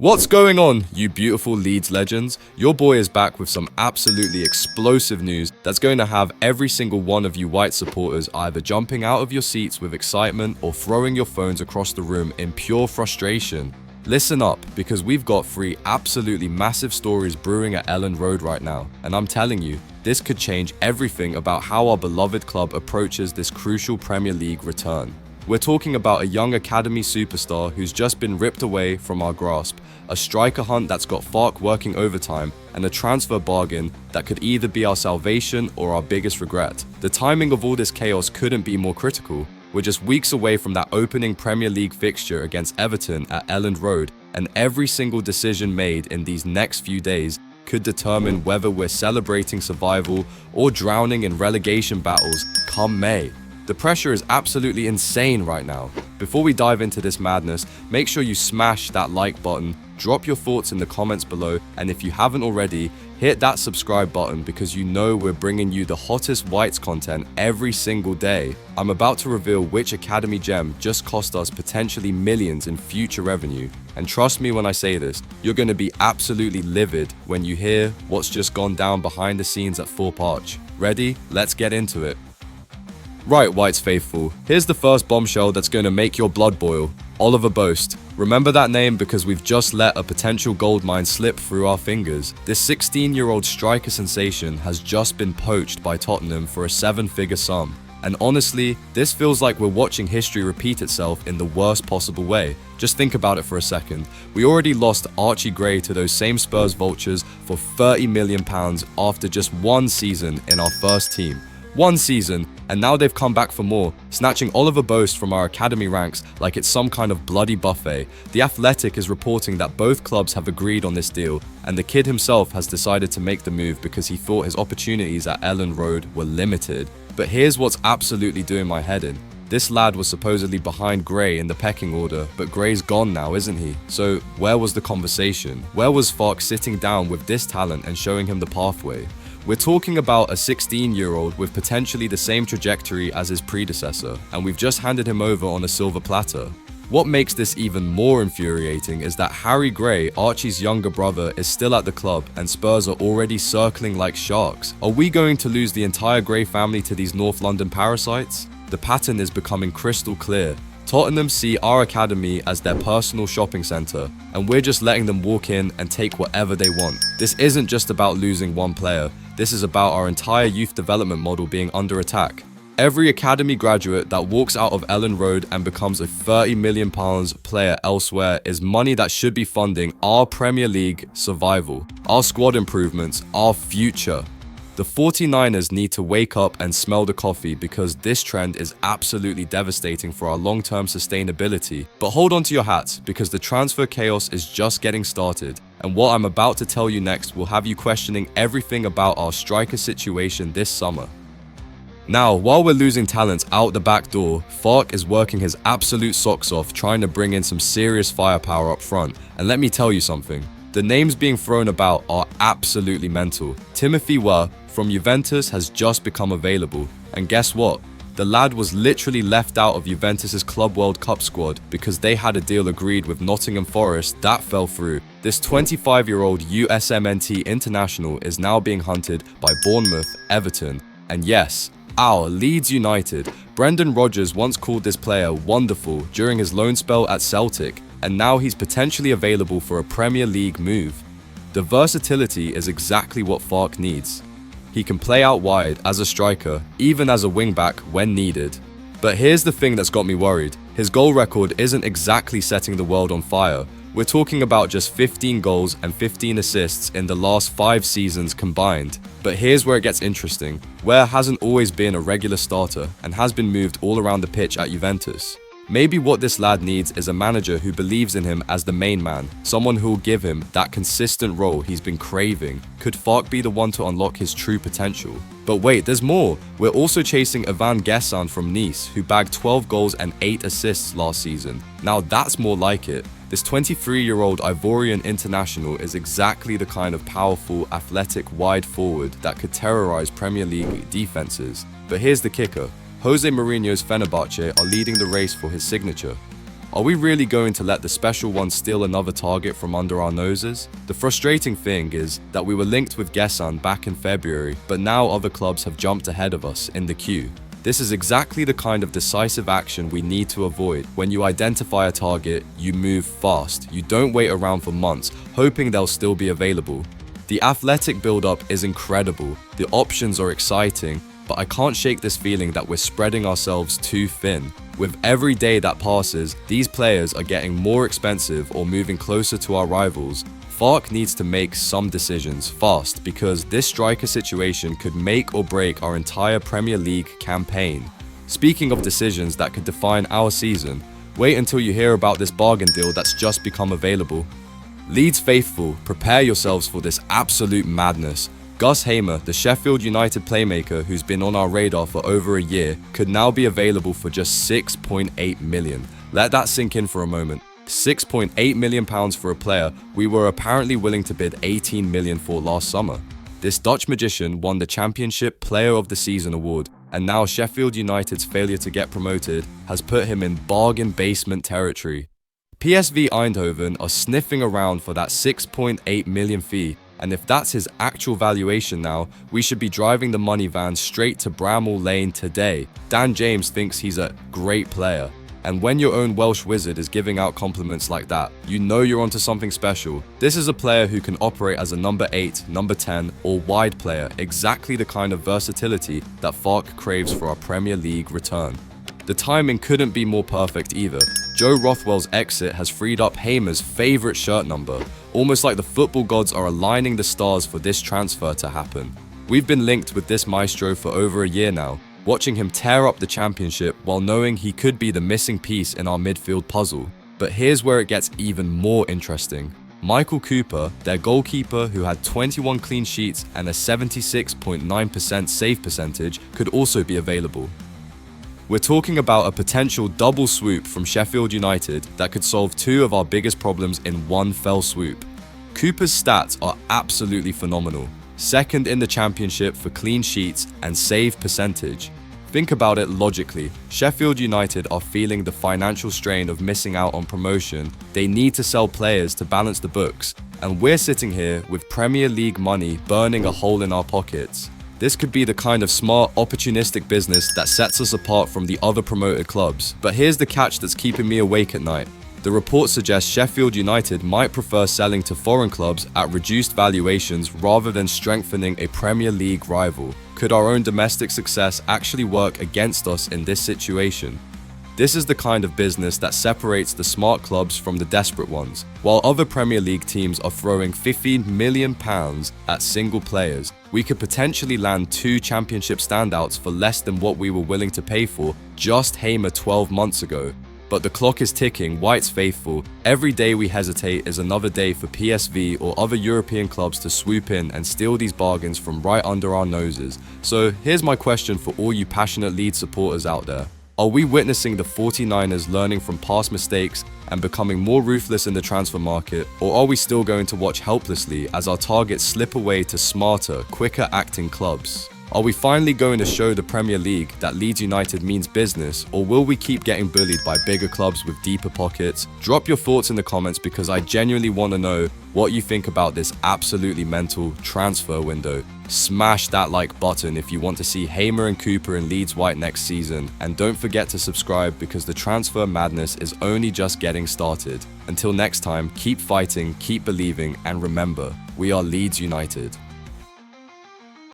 What's going on, you beautiful Leeds legends? Your boy is back with some absolutely explosive news that's going to have every single one of you white supporters either jumping out of your seats with excitement or throwing your phones across the room in pure frustration. Listen up, because we've got 3 absolutely massive stories brewing at Elland Road right now, and I'm telling you, this could change everything about how our beloved club approaches this crucial Premier League return. We're talking about a young academy superstar who's just been ripped away from our grasp, a striker hunt that's got Fark working overtime, and a transfer bargain that could either be our salvation or our biggest regret. The timing of all this chaos couldn't be more critical. We're just weeks away from that opening Premier League fixture against Everton at Elland Road, and every single decision made in these next few days could determine whether we're celebrating survival or drowning in relegation battles come May. The pressure is absolutely insane right now. Before we dive into this madness, make sure you smash that like button, drop your thoughts in the comments below, and if you haven't already, hit that subscribe button because you know we're bringing you the hottest whites content every single day. I'm about to reveal which academy gem just cost us potentially millions in future revenue. And trust me when I say this, you're going to be absolutely livid when you hear what's just gone down behind the scenes at Thorpe Arch. Ready? Let's get into it. Right, Whites faithful, here's the first bombshell that's going to make your blood boil. Oliver Boast. Remember that name because we've just let a potential goldmine slip through our fingers. This 16-year-old striker sensation has just been poached by Tottenham for a 7-figure sum. And honestly, this feels like we're watching history repeat itself in the worst possible way. Just think about it for a second. We already lost Archie Gray to those same Spurs vultures for £30 million after just one season in our first team. One season, and now they've come back for more, snatching Oliver Boast from our academy ranks like it's some kind of bloody buffet. The Athletic is reporting that both clubs have agreed on this deal, and the kid himself has decided to make the move because he thought his opportunities at Elland Road were limited. But here's what's absolutely doing my head in. This lad was supposedly behind Gray in the pecking order, but Gray's gone now, isn't he? So where was the conversation? Where was Fark sitting down with this talent and showing him the pathway? We're talking about a 16-year-old with potentially the same trajectory as his predecessor, and we've just handed him over on a silver platter. What makes this even more infuriating is that Harry Gray, Archie's younger brother, is still at the club and Spurs are already circling like sharks. Are we going to lose the entire Gray family to these North London parasites? The pattern is becoming crystal clear. Tottenham see our academy as their personal shopping centre, and we're just letting them walk in and take whatever they want. This isn't just about losing one player, this is about our entire youth development model being under attack. Every academy graduate that walks out of Elland Road and becomes a £30 million player elsewhere is money that should be funding our Premier League survival, our squad improvements, our future. The 49ers need to wake up and smell the coffee because this trend is absolutely devastating for our long-term sustainability. But hold on to your hats because the transfer chaos is just getting started. And what I'm about to tell you next will have you questioning everything about our striker situation this summer. Now, while we're losing talents out the back door, Fark is working his absolute socks off trying to bring in some serious firepower up front. And let me tell you something. The names being thrown about are absolutely mental. Timothy Weah from Juventus has just become available. And guess what? The lad was literally left out of Juventus's Club World Cup squad because they had a deal agreed with Nottingham Forest that fell through. This 25-year-old USMNT international is now being hunted by Bournemouth, Everton, and yes, our Leeds United. Brendan Rodgers once called this player wonderful during his loan spell at Celtic, and now he's potentially available for a Premier League move. The versatility is exactly what Fark needs. He can play out wide as a striker, even as a wingback when needed. But here's the thing that's got me worried. His goal record isn't exactly setting the world on fire. We're talking about just 15 goals and 15 assists in the last 5 seasons combined. But here's where it gets interesting. Weah hasn't always been a regular starter and has been moved all around the pitch at Juventus. Maybe what this lad needs is a manager who believes in him as the main man, someone who will give him that consistent role he's been craving. Could Fark be the one to unlock his true potential? But wait, there's more. We're also chasing Ivan Gessan from Nice, who bagged 12 goals and 8 assists last season. Now that's more like it. This 23-year-old Ivorian international is exactly the kind of powerful, athletic wide forward that could terrorize Premier League defenses. But here's the kicker. Jose Mourinho's Fenerbahce are leading the race for his signature. Are we really going to let the special one steal another target from under our noses? The frustrating thing is that we were linked with Gessan back in February, but now other clubs have jumped ahead of us in the queue. This is exactly the kind of decisive action we need to avoid. When you identify a target, you move fast. You don't wait around for months, hoping they'll still be available. The athletic build-up is incredible, the options are exciting, but I can't shake this feeling that we're spreading ourselves too thin. With every day that passes, these players are getting more expensive or moving closer to our rivals. FARC needs to make some decisions fast because this striker situation could make or break our entire Premier League campaign. Speaking of decisions that could define our season, wait until you hear about this bargain deal that's just become available. Leeds faithful, prepare yourselves for this absolute madness. Gus Hamer, the Sheffield United playmaker who's been on our radar for over a year, could now be available for just £6.8 million. Let that sink in for a moment. £6.8 million for a player we were apparently willing to bid £18 million for last summer. This Dutch magician won the Championship Player of the Season award, and now Sheffield United's failure to get promoted has put him in bargain basement territory. PSV Eindhoven are sniffing around for that £6.8 million fee, and if that's his actual valuation now, we should be driving the money van straight to Bramall Lane today. Dan James thinks he's a great player, and when your own Welsh wizard is giving out compliments like that, you know you're onto something special. This is a player who can operate as a number 8, number 10, or wide player, exactly the kind of versatility that FARC craves for our Premier League return. The timing couldn't be more perfect either. Joe Rothwell's exit has freed up Hamer's favourite shirt number, almost like the football gods are aligning the stars for this transfer to happen. We've been linked with this maestro for over a year now, watching him tear up the championship while knowing he could be the missing piece in our midfield puzzle. But here's where it gets even more interesting. Michael Cooper, their goalkeeper who had 21 clean sheets and a 76.9% save percentage, could also be available. We're talking about a potential double swoop from Sheffield United that could solve two of our biggest problems in one fell swoop. Cooper's stats are absolutely phenomenal. Second in the championship for clean sheets and save percentage. Think about it logically. Sheffield United are feeling the financial strain of missing out on promotion. They need to sell players to balance the books, and we're sitting here with Premier League money burning a hole in our pockets. This could be the kind of smart, opportunistic business that sets us apart from the other promoted clubs. But here's the catch that's keeping me awake at night. The report suggests Sheffield United might prefer selling to foreign clubs at reduced valuations rather than strengthening a Premier League rival. Could our own domestic success actually work against us in this situation? This is the kind of business that separates the smart clubs from the desperate ones. While other Premier League teams are throwing £15 million at single players, we could potentially land two championship standouts for less than what we were willing to pay for just Hamer 12 months ago. But the clock is ticking, White's faithful. Every day we hesitate is another day for PSV or other European clubs to swoop in and steal these bargains from right under our noses. So here's my question for all you passionate Leeds supporters out there. Are we witnessing the 49ers learning from past mistakes and becoming more ruthless in the transfer market, or are we still going to watch helplessly as our targets slip away to smarter, quicker acting clubs? Are we finally going to show the Premier League that Leeds United means business, or will we keep getting bullied by bigger clubs with deeper pockets? Drop your thoughts in the comments because I genuinely want to know what you think about this absolutely mental transfer window. Smash that like button if you want to see Hamer and Cooper in Leeds White next season, and don't forget to subscribe because the transfer madness is only just getting started. Until next time, keep fighting, keep believing, and remember, we are Leeds United.